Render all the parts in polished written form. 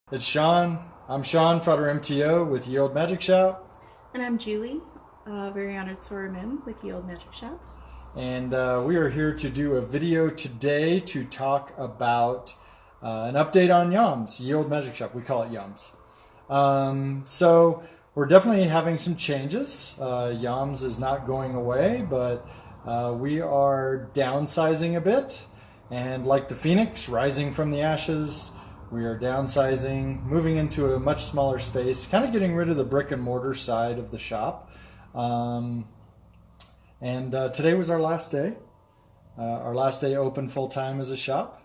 It's Sean. I'm Sean, Frater MTO with Ye Olde Magic Shop. And I'm Julie, very honored Sora Mim with the Old Magic Shop. And we are here to do a video today to talk about an update on YOMS, Ye Olde Magic Shop. We call it YOMS. So we're definitely having some changes. YOMS is not going away, but we are downsizing a bit. And like the phoenix rising from the ashes, we are downsizing, moving into a much smaller space, kind of getting rid of the brick and mortar side of the shop. Today was our last day. Our last day open full time as a shop.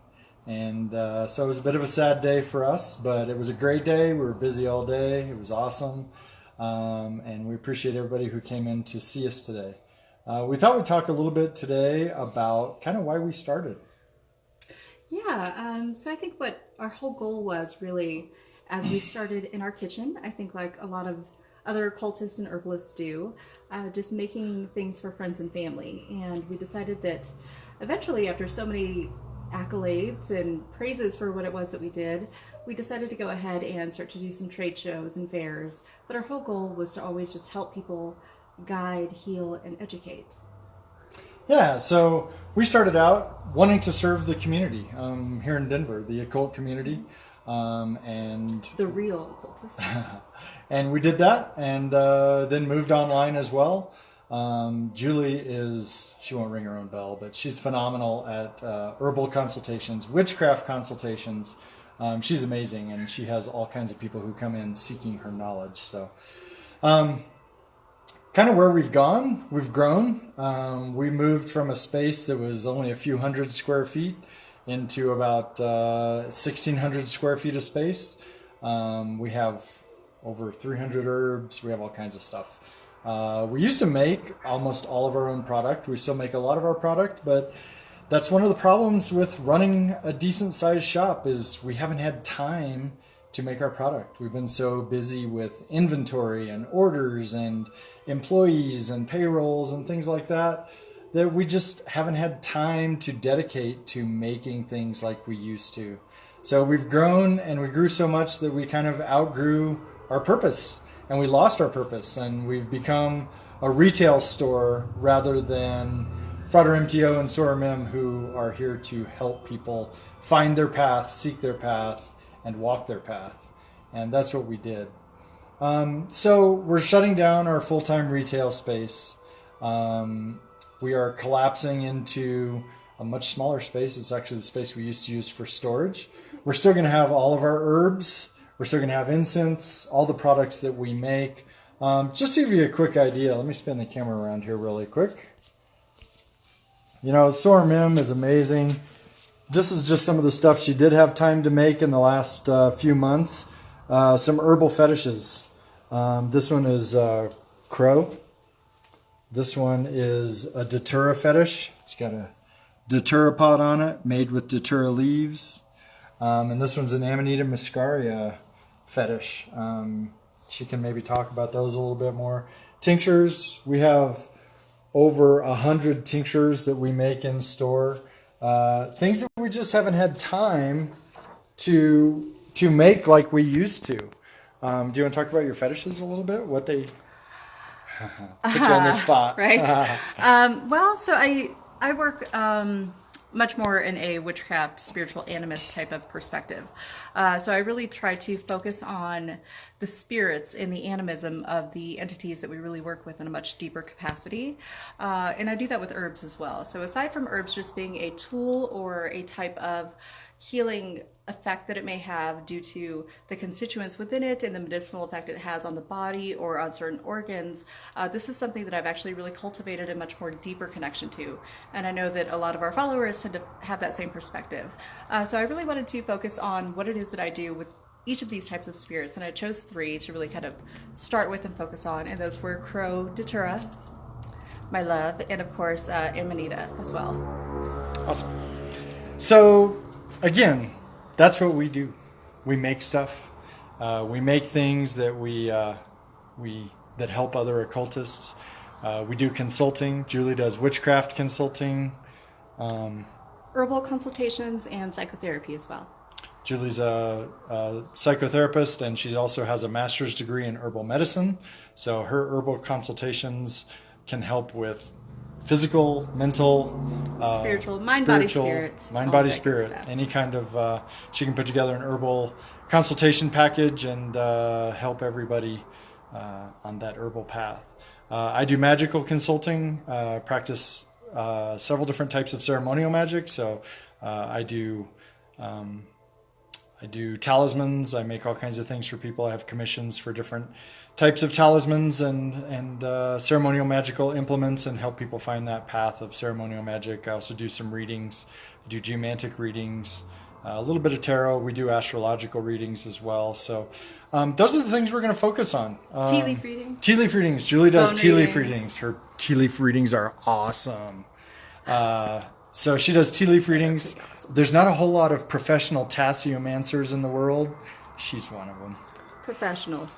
And so it was a bit of a sad day for us, but it was a great day. We were busy all day. It was awesome. And we appreciate everybody who came in to see us today. We thought we'd talk a little bit today about kind of why we started. Yeah, so I think what our whole goal was really, as we started in our kitchen, I think like a lot of other occultists and herbalists do, just making things for friends and family. And we decided that eventually, after so many accolades and praises for what it was that we decided to go ahead and start to do some trade shows and fairs. But our whole goal was to always just help people guide, heal, and educate. Yeah, so we started out wanting to serve the community here in Denver, the occult community, and the real occultists. And we did that, and then moved online as well. Julie she won't ring her own bell, but she's phenomenal at herbal consultations, witchcraft consultations. She's amazing, and she has all kinds of people who come in seeking her knowledge. So kind of where we've grown. We moved from a space that was only a few hundred square feet into about 1,600 square feet of space. We have over 300 herbs. We have all kinds of stuff. We used to make almost all of our own product. We still make a lot of our product, but that's one of the problems with running a decent sized shop is we haven't had time to make our product. We've been so busy with inventory and orders and employees and payrolls and things like that that we just haven't had time to dedicate to making things like we used to. So we've grown, and we grew so much that we kind of outgrew our purpose, and we lost our purpose, and we've become a retail store rather than Frater MTO and Sora Mim, who are here to help people find their path, seek their path, and walk their path. And that's what we did. So we're shutting down our full-time retail space. We are collapsing into a much smaller space. It's actually the space we used to use for storage. We're still going to have all of our herbs. We're still going to have incense, all the products that we make. Just to give you a quick idea, let me spin the camera around here really quick. You know, Sora Mim is amazing. This is just some of the stuff she did have time to make in the last few months. Some herbal fetishes. This one is crow. This one is a datura fetish. It's got a datura pot on it, made with datura leaves. And this one's an Amanita muscaria fetish. She can maybe talk about those a little bit more. Tinctures. We have over 100 tinctures that we make in store. Things that we just haven't had time to make like we used to. Do you want to talk about your fetishes a little bit? What they put you on the spot, right? Well, so I work much more in a witchcraft, spiritual animist type of perspective. So I really try to focus on the spirits and the animism of the entities that we really work with in a much deeper capacity. And I do that with herbs as well. So aside from herbs just being a tool or a type of healing effect that it may have due to the constituents within it and the medicinal effect it has on the body or on certain organs, this is something that I've actually really cultivated a much more deeper connection to. And I know that a lot of our followers tend to have that same perspective. So I really wanted to focus on what it is that I do with each of these types of spirits, and I chose 3 to really kind of start with and focus on, and those were Crow, Datura, my love, and of course Amanita as well. Awesome. So again, that's what we do. We make stuff. We make things that that help other occultists. We do consulting. Julie does witchcraft consulting. Herbal consultations and psychotherapy as well. Julie's a psychotherapist, and she also has a master's degree in herbal medicine. So her herbal consultations can help with physical, mental, spiritual, mind, body, spirit. Mind, body, spirit. Any kind of, she can put together an herbal consultation package and help everybody on that herbal path. I do magical consulting, practice several different types of ceremonial magic. So I do talismans. I make all kinds of things for people. I have commissions for different types of talismans and ceremonial magical implements, and help people find that path of ceremonial magic. I also do some readings. I do geomantic readings, a little bit of tarot. We do astrological readings as well. So those are the things we're going to focus on. Tea leaf readings. Tea leaf readings. Julie does Bone tea leaf readings. readings. Her tea leaf readings are awesome. So she does tea leaf readings. There's not a whole lot of professional tasseomancers in the world. She's one of them. Professional.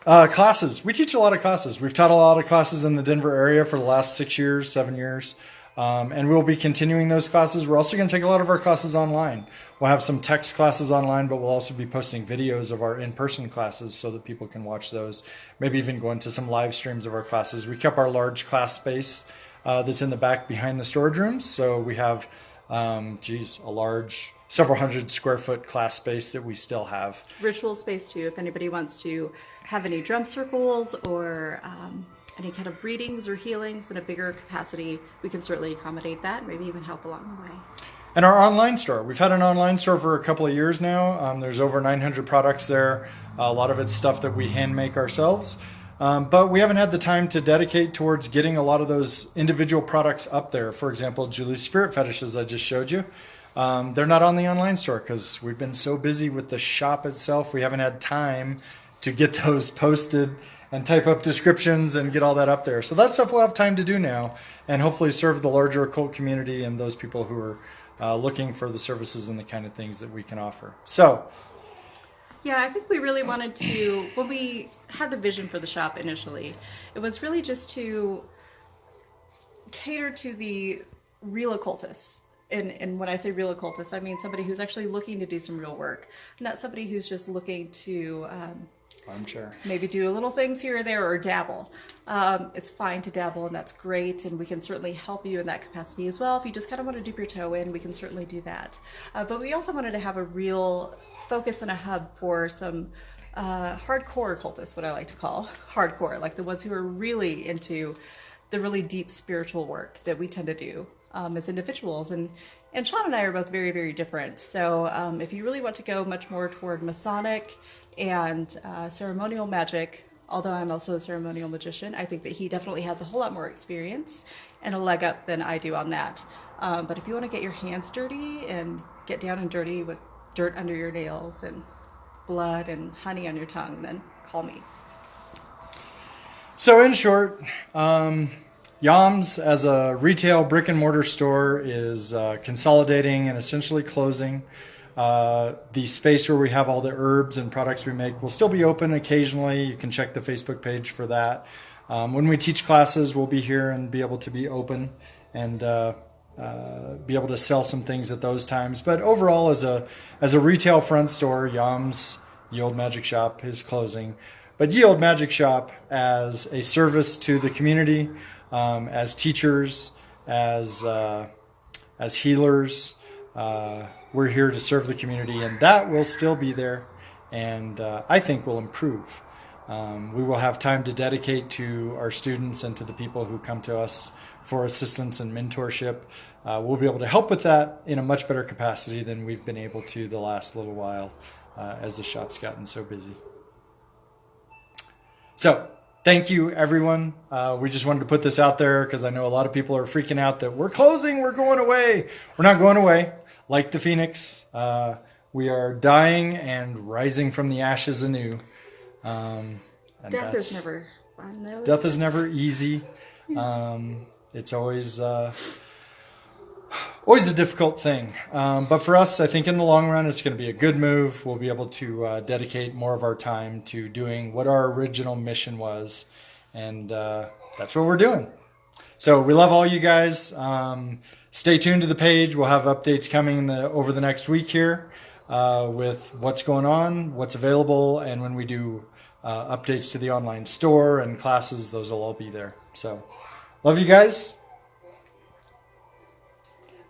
Classes. We teach a lot of classes. We've taught a lot of classes in the Denver area for the last 6 years, 7 years. And we'll be continuing those classes. We're also going to take a lot of our classes online. We'll have some text classes online, but we'll also be posting videos of our in-person classes so that people can watch those. Maybe even go into some live streams of our classes. We kept our large class space that's in the back behind the storage rooms. So we have, a large, several hundred square foot class space that we still have. Ritual space too, if anybody wants to have any drum circles or any kind of readings or healings in a bigger capacity, we can certainly accommodate that, maybe even help along the way. And our online store. We've had an online store for a couple of years now. There's over 900 products there. A lot of it's stuff that we hand make ourselves. But we haven't had the time to dedicate towards getting a lot of those individual products up there. For example, Julie's Spirit Fetishes I just showed you. They're not on the online store because we've been so busy with the shop itself. We haven't had time to get those posted and type up descriptions and get all that up there. So that stuff we'll have time to do now, and hopefully serve the larger occult community and those people who are looking for the services and the kind of things that we can offer. So, yeah, I think we really wanted to, when we had the vision for the shop initially, it was really just to cater to the real occultists. And when I say real occultist, I mean somebody who's actually looking to do some real work, not somebody who's just looking to armchair. Maybe do little things here or there or dabble. It's fine to dabble, and that's great, and we can certainly help you in that capacity as well. If you just kind of want to dip your toe in, we can certainly do that. But we also wanted to have a real focus and a hub for some hardcore occultists, what I like to call hardcore, like the ones who are really into the really deep spiritual work that we tend to do as individuals. And Sean and I are both very, very different. So if you really want to go much more toward Masonic and ceremonial magic, although I'm also a ceremonial magician, I think that he definitely has a whole lot more experience and a leg up than I do on that. But if you want to get your hands dirty and get down and dirty with dirt under your nails and blood and honey on your tongue, then call me. So in short, YOMS as a retail brick and mortar store is consolidating and essentially closing. The space where we have all the herbs and products we make will still be open occasionally. You can check the Facebook page for that. When we teach classes, we'll be here and be able to be open and be able to sell some things at those times. But overall, as a retail front store, YOMS, Ye Olde Magic Shop, is closing. But Ye Olde Magic Shop as a service to the community, as teachers, as healers, we're here to serve the community, and that will still be there, and I think will improve. We will have time to dedicate to our students and to the people who come to us for assistance and mentorship. We'll be able to help with that in a much better capacity than we've been able to the last little while as the shop's gotten so busy. So, thank you, everyone. We just wanted to put this out there because I know a lot of people are freaking out that we're closing, we're going away. We're not going away. Like the phoenix, we are dying and rising from the ashes anew. Death is never fun. Death is never easy. It's always a difficult thing. But for us, I think in the long run, it's going to be a good move. We'll be able to dedicate more of our time to doing what our original mission was. And that's what we're doing. So we love all you guys. Stay tuned to the page. We'll have updates coming over the next week here with what's going on, what's available, and when we do updates to the online store and classes, those will all be there. So love you guys.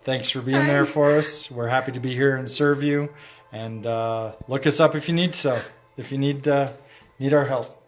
Thanks for being there for us. We're happy to be here and serve you. And look us up if you need our help.